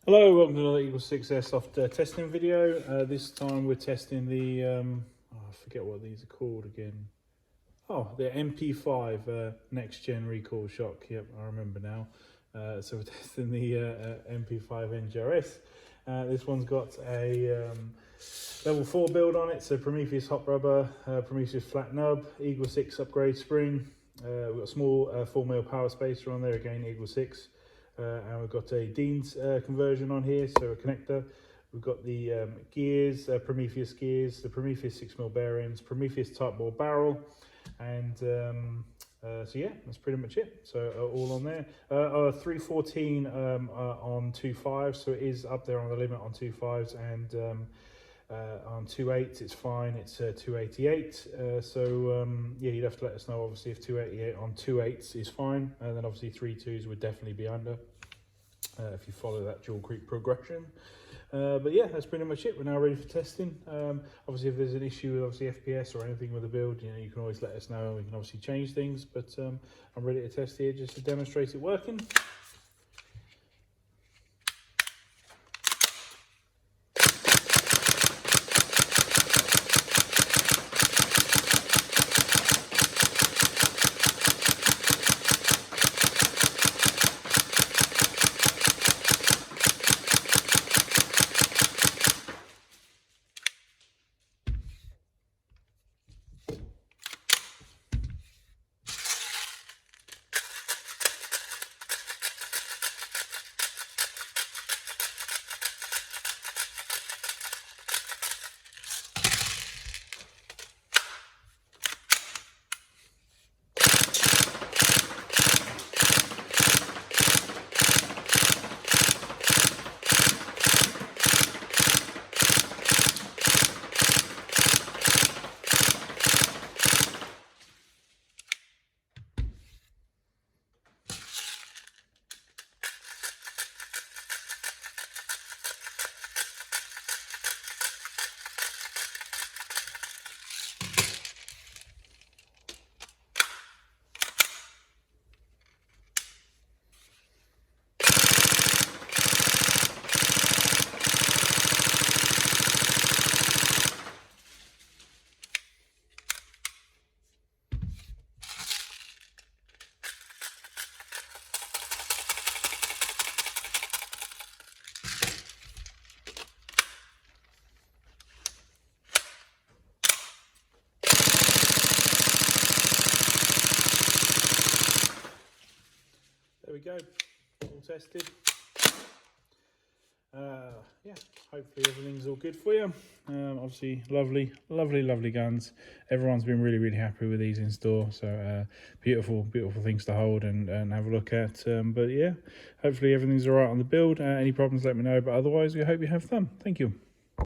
Hello, welcome to another EagleSix Airsoft testing video. This time we're testing the, I forget what these are called again. Oh, the MP5 Next Gen Recoil Shock. Yep, I remember now. So we're testing the MP5 NGRS. This one's got a level 4 build on it, so Prometheus hot rubber, Prometheus Flat Nub, EagleSix upgrade spring. We've got a small 4mm power spacer on there, again EagleSix. And we've got a Dean's conversion on here, so a connector. We've got the gears, Prometheus gears, the Prometheus 6mm bearings, Prometheus tightbore barrel, and so yeah, that's pretty much it. So all on there. 314 on 2.5, so it is up there on the limit on 2.5s, and on 2.8s it's fine, it's 288. Yeah, you'd have to let us know obviously if 288 on 2.8s is fine, and then obviously 3.2s would definitely be under if you follow that dual creep progression. But yeah, that's pretty much it. We're now ready for testing. Obviously if there's an issue with obviously FPS or anything with the build, you know, you can always let us know and we can obviously change things, but I'm ready to test here just to demonstrate it working. There we go, all tested. Yeah, hopefully everything's all good for you. Obviously lovely guns. Everyone's been really happy with these in store, so beautiful things to hold and have a look at. But yeah, hopefully everything's all right on the build. Any problems, let me know, but otherwise we hope you have fun. Thank you.